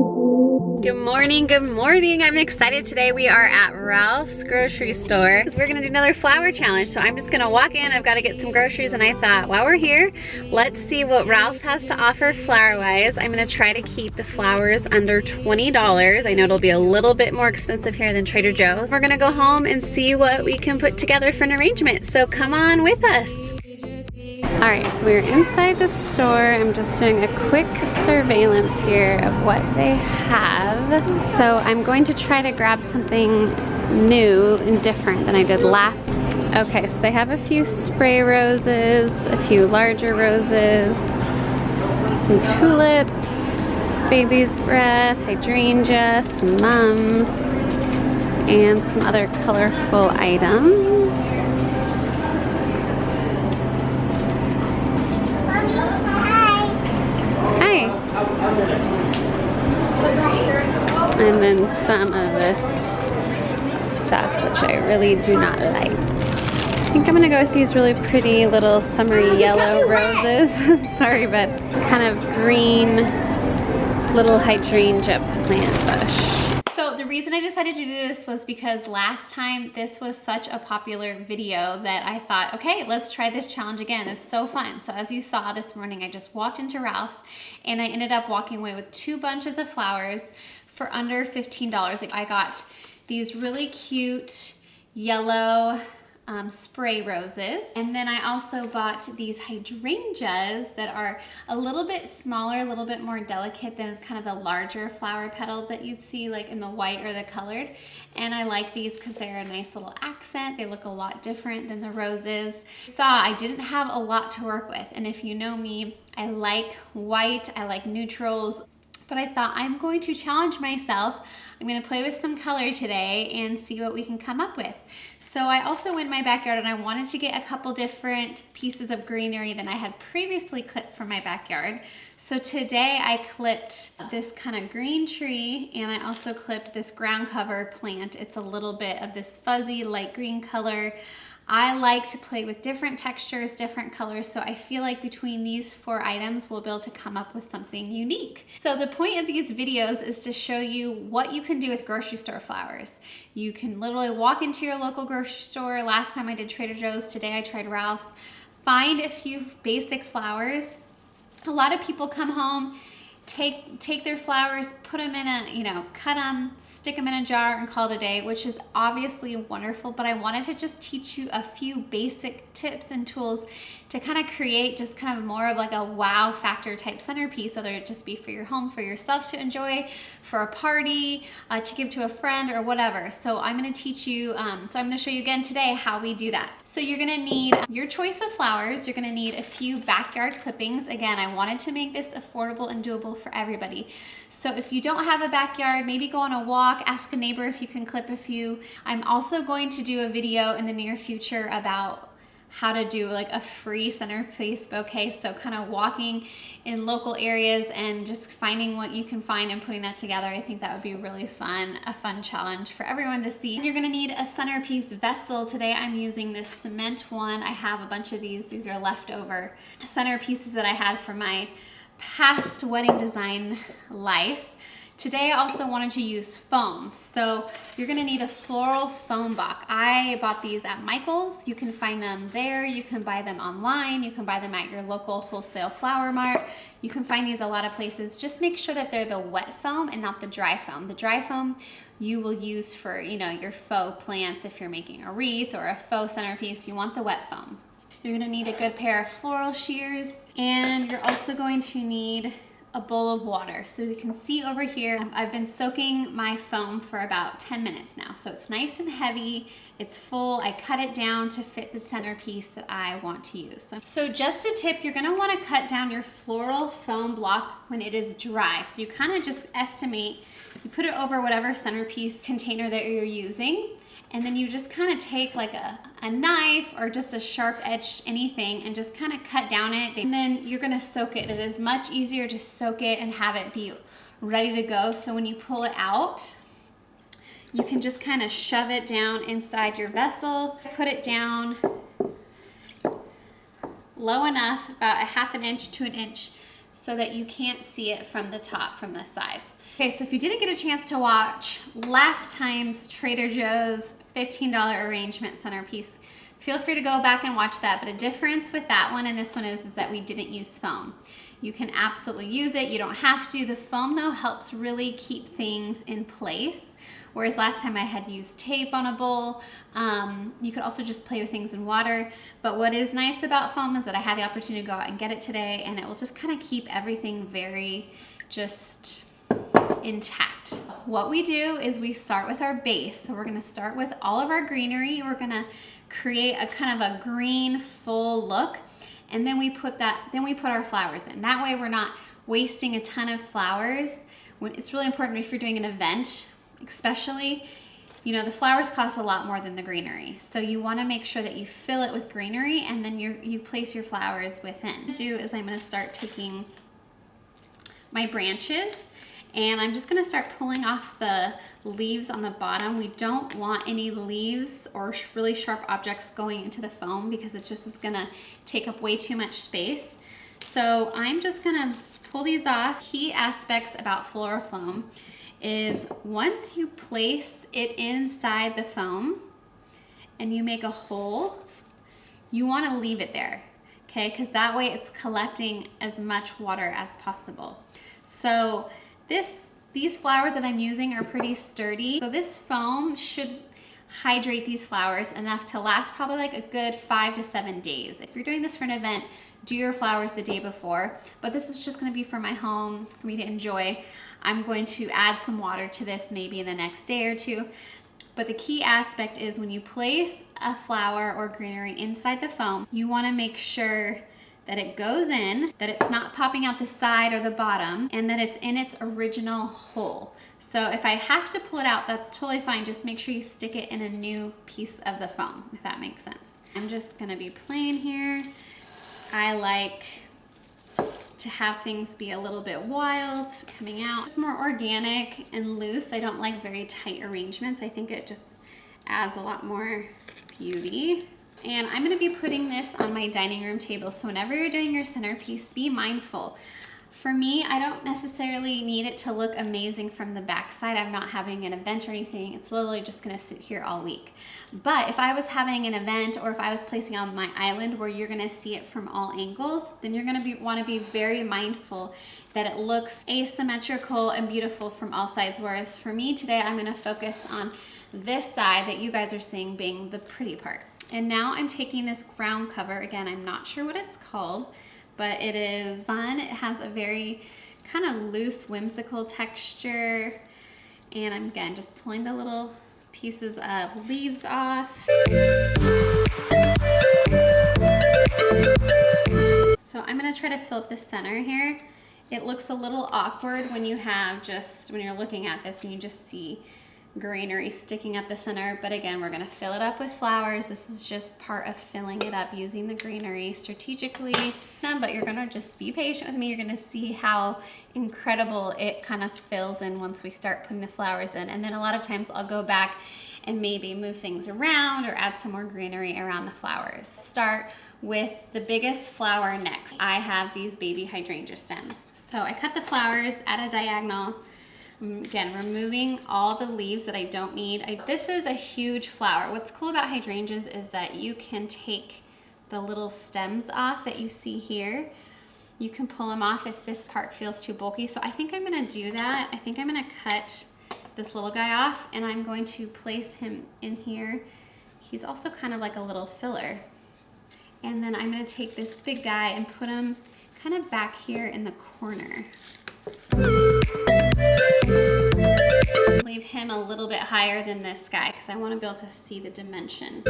Good morning, good morning. I'm excited today. We are at Ralph's grocery store. We're gonna do another flower challenge. So I'm just gonna walk in, I've gotta get some groceries, and I thought while we're here, let's see what Ralph's has to offer flower-wise. I'm gonna try to keep the flowers under $20. I know it'll be a little bit more expensive here than Trader Joe's. We're gonna go home and see what we can put together for an arrangement. So come on with us. All right, so we're inside the store. I'm just doing a quick surveillance here of what they have. So I'm going to try to grab something new and different than I did last. Okay, so they have a few spray roses, a few larger roses, some tulips, baby's breath, hydrangea, some mums, and some other colorful items. And then some of this stuff, which I really do not like. I think I'm gonna go with these really pretty little summery yellow roses. Sorry, but kind of green little hydrangea plant bush. So the reason I decided to do this was because last time this was such a popular video that I thought, okay, let's try this challenge again. It's so fun. So as you saw this morning, I just walked into Ralph's and I ended up walking away with 2 bunches of flowers for under $15. I got these really cute yellow spray roses. And then I also bought these hydrangeas that are a little bit smaller, a little bit more delicate than kind of the larger flower petal that you'd see like in the white or the colored. And I like these because they're a nice little accent. They look a lot different than the roses. I didn't have a lot to work with. And if you know me, I like white, I like neutrals. But I thought I'm going to challenge myself. I'm gonna play with some color today and see what we can come up with. So I also went in my backyard and I wanted to get a couple different pieces of greenery than I had previously clipped from my backyard. So today I clipped this kind of green tree and I also clipped this ground cover plant. It's a little bit of this fuzzy light green color. I like to play with different textures, different colors, so I feel like between these 4 items, we'll be able to come up with something unique. So the point of these videos is to show you what you can do with grocery store flowers. You can literally walk into your local grocery store. Last time I did Trader Joe's, today I tried Ralph's. Find a few basic flowers. A lot of people come home, take their flowers, put them in a, cut them, stick them in a jar and call it a day, which is obviously wonderful, but I wanted to just teach you a few basic tips and tools to kind of create just kind of more of like a wow factor type centerpiece, whether it just be for your home, for yourself to enjoy, for a party, to give to a friend or whatever. So I'm gonna teach you, I'm gonna show you again today how we do that. So you're gonna need your choice of flowers. You're gonna need a few backyard clippings. Again, I wanted to make this affordable and doable for everybody. So if you don't have a backyard, maybe go on a walk, ask a neighbor if you can clip a few. I'm also going to do a video in the near future about how to do like a free centerpiece bouquet. So kind of walking in local areas and just finding what you can find and putting that together. I think that would be really fun, a fun challenge for everyone to see. You're gonna need a centerpiece vessel. Today I'm using this cement one. I have a bunch of these. These are leftover centerpieces that I had from my past wedding design life. Today I also wanted to use foam. So you're gonna need a floral foam box. I bought these at Michael's. You can find them there. You can buy them online. You can buy them at your local wholesale flower mart. You can find these a lot of places. Just make sure that they're the wet foam and not the dry foam. The dry foam you will use for, your faux plants. If you're making a wreath or a faux centerpiece, you want the wet foam. You're gonna need a good pair of floral shears, and you're also going to need a bowl of water. So you can see over here, I've been soaking my foam for about 10 minutes now. So it's nice and heavy, it's full. I cut it down to fit the centerpiece that I want to use. So just a tip, you're gonna wanna cut down your floral foam block when it is dry. So you kind of just estimate, you put it over whatever centerpiece container that you're using, and then you just kind of take like a knife or just a sharp edged anything and just kind of cut down it. And then you're gonna soak it. It is much easier to soak it and have it be ready to go. So when you pull it out, you can just kind of shove it down inside your vessel. Put it down low enough, about a 1/2 inch to 1 inch, so that you can't see it from the top, from the sides. Okay, so if you didn't get a chance to watch last time's Trader Joe's $15 arrangement centerpiece, feel free to go back and watch that. But a difference with that one and this one is that we didn't use foam. You can absolutely use it, you don't have to. The foam though helps really keep things in place. Whereas last time I had used tape on a bowl. You could also just play with things in water. But what is nice about foam is that I had the opportunity to go out and get it today, and it will just kind of keep everything very just intact. What we do is we start with our base. So we're gonna start with all of our greenery. We're gonna create a kind of a green full look. And then we put our flowers in. That way we're not wasting a ton of flowers. It's really important if you're doing an event, especially, you know, the flowers cost a lot more than the greenery. So you wanna make sure that you fill it with greenery and then you place your flowers within. What I'm gonna do is I'm gonna start taking my branches and I'm just gonna start pulling off the leaves on the bottom. We don't want any leaves or really sharp objects going into the foam because it just is gonna take up way too much space. So I'm just gonna pull these off. Key aspects about floral foam is once you place it inside the foam and you make a hole, you wanna leave it there, okay? Because that way it's collecting as much water as possible. So these flowers that I'm using are pretty sturdy. So this foam should hydrate these flowers enough to last probably like a good 5 to 7 days. If you're doing this for an event, do your flowers the day before, but this is just gonna be for my home, for me to enjoy. I'm going to add some water to this maybe in the next day or two. But the key aspect is when you place a flower or greenery inside the foam, you wanna make sure that it goes in, that it's not popping out the side or the bottom, and that it's in its original hole. So if I have to pull it out, that's totally fine. Just make sure you stick it in a new piece of the foam, if that makes sense. I'm just gonna be playing here. I like to have things be a little bit wild coming out. It's more organic and loose. I don't like very tight arrangements. I think it just adds a lot more beauty. And I'm gonna be putting this on my dining room table. So whenever you're doing your centerpiece, be mindful. For me, I don't necessarily need it to look amazing from the backside. I'm not having an event or anything. It's literally just gonna sit here all week. But if I was having an event or if I was placing on my island where you're gonna see it from all angles, then you're gonna wanna be very mindful that it looks asymmetrical and beautiful from all sides. Whereas for me today, I'm gonna focus on this side that you guys are seeing being the pretty part. And now I'm taking this ground cover. Again, I'm not sure what it's called, but it is fun. It has a very kind of loose, whimsical texture. And I'm, again, just pulling the little pieces of leaves off. So I'm gonna try to fill up the center here. It looks a little awkward when you have when you're looking at this and you just see greenery sticking up the center, but again, we're gonna fill it up with flowers. This is just part of filling it up using the greenery strategically. But you're gonna just be patient with me. You're gonna see how incredible it kind of fills in once we start putting the flowers in. And then a lot of times I'll go back and maybe move things around or add some more greenery around the flowers. Start with the biggest flower next. I have these baby hydrangea stems. So I cut the flowers at a diagonal. Again, removing all the leaves that I don't need. This is a huge flower. What's cool about hydrangeas is that you can take the little stems off that you see here. You can pull them off if this part feels too bulky. So I think I'm gonna do that. I think I'm gonna cut this little guy off and I'm going to place him in here. He's also kind of like a little filler. And then I'm gonna take this big guy and put him kind of back here in the corner. Leave him a little bit higher than this guy because I want to be able to see the dimension.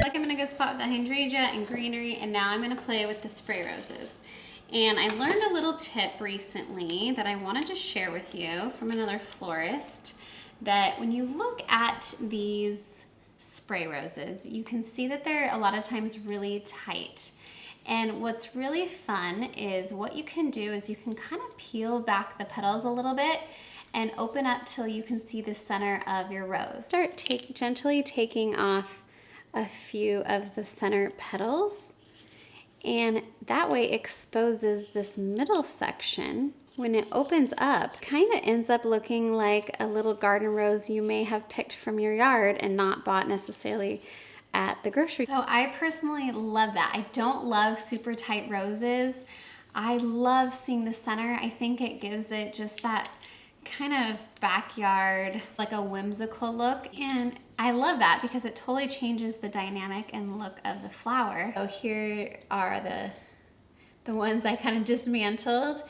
Like I'm in a good spot with the hydrangea and greenery, and now I'm going to play with the spray roses. And I learned a little tip recently that I wanted to share with you from another florist, that when you look at these spray roses, you can see that they're a lot of times really tight. And what's really fun is what you can do is you can kind of peel back the petals a little bit and open up till you can see the center of your rose. Start gently taking off a few of the center petals. and that way exposes this middle section. When it opens up, kind of ends up looking like a little garden rose you may have picked from your yard and not bought necessarily at the grocery. So I personally love that. I don't love super tight roses. I love seeing the center. I think it gives it just that kind of backyard, like a whimsical look. And I love that because it totally changes the dynamic and look of the flower. So here are the ones I kind of dismantled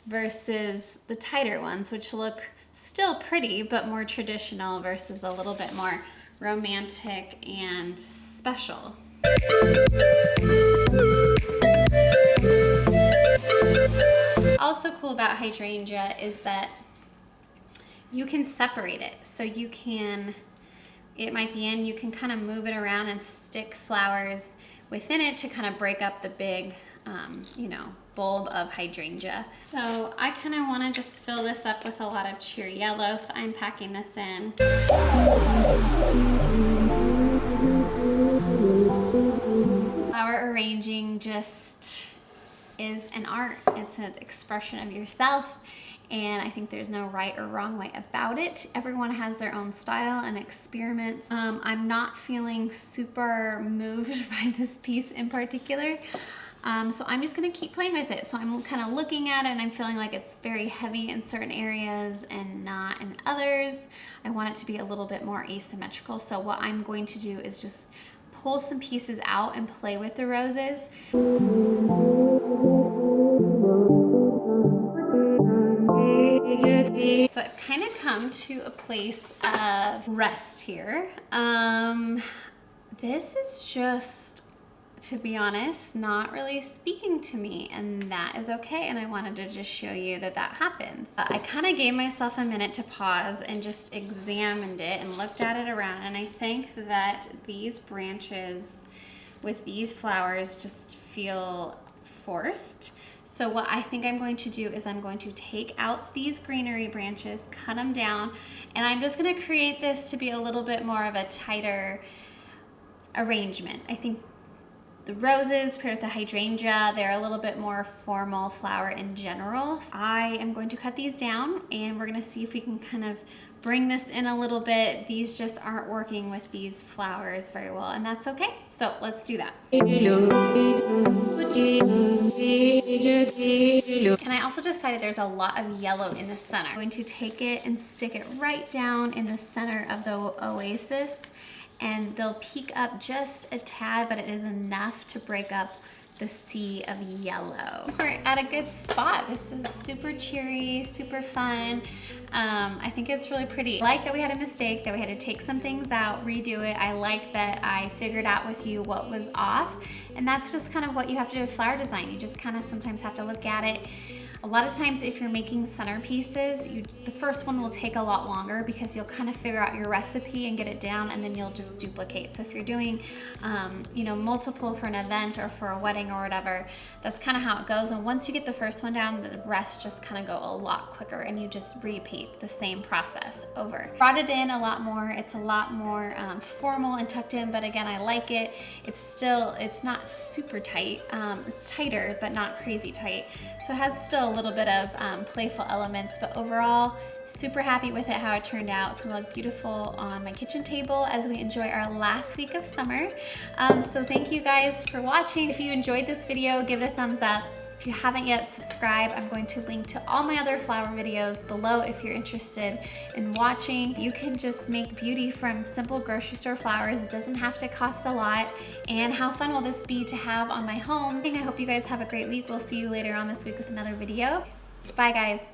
versus the tighter ones, which look still pretty, but more traditional versus a little bit more romantic and special. Also cool about hydrangea is that you can separate it. So you can, it might be in, you can kind of move it around and stick flowers within it to kind of break up the big, you know, bulb of hydrangea. So I kind of want to just fill this up with a lot of cheery yellow, so I'm packing this in. Flower arranging just is an art. It's an expression of yourself, and I think there's no right or wrong way about it. Everyone has their own style and experiments. I'm not feeling super moved by this piece in particular. So I'm just gonna keep playing with it. So I'm kind of looking at it and I'm feeling like it's very heavy in certain areas and not in others. I want it to be a little bit more asymmetrical. So what I'm going to do is just pull some pieces out and play with the roses. So I've kind of come to a place of rest here. This is just, to be honest, not really speaking to me, and that is okay, and I wanted to just show you that that happens. I kind of gave myself a minute to pause and just examined it and looked at it around, and I think that these branches with these flowers just feel forced. So what I think I'm going to do is I'm going to take out these greenery branches, cut them down, and I'm just going to create this to be a little bit more of a tighter arrangement. I think the roses paired with the hydrangea, they're a little bit more formal flower in general. So I am going to cut these down and we're gonna see if we can kind of bring this in a little bit. These just aren't working with these flowers very well, and that's okay. So let's do that. And I also decided there's a lot of yellow in the center. I'm going to take it and stick it right down in the center of the oasis, and they'll peek up just a tad, but it is enough to break up the sea of yellow. We're at a good spot. This is super cheery, super fun. I think it's really pretty. I like that we had a mistake, that we had to take some things out, redo it. I like that I figured out with you what was off, and that's just kind of what you have to do with flower design. You just kind of sometimes have to look at it. A lot of times if you're making centerpieces, the first one will take a lot longer because you'll kind of figure out your recipe and get it down, and then you'll just duplicate. So if you're doing you know, multiple for an event or for a wedding or whatever, that's kind of how it goes. And once you get the first one down, the rest just kind of go a lot quicker, and you just repeat the same process over. Brought it in a lot more. It's a lot more formal and tucked in, but again, I like it. It's not super tight. It's tighter, but not crazy tight. So it has still a little bit of playful elements, but overall, super happy with it, how it turned out. It's gonna look beautiful on my kitchen table as we enjoy our last week of summer. So thank you guys for watching. If you enjoyed this video, give it a thumbs up. If you haven't yet, subscribe. I'm going to link to all my other flower videos below if you're interested in watching. You can just make beauty from simple grocery store flowers. It doesn't have to cost a lot. And how fun will this be to have on my home? I hope you guys have a great week. We'll see you later on this week with another video. Bye guys.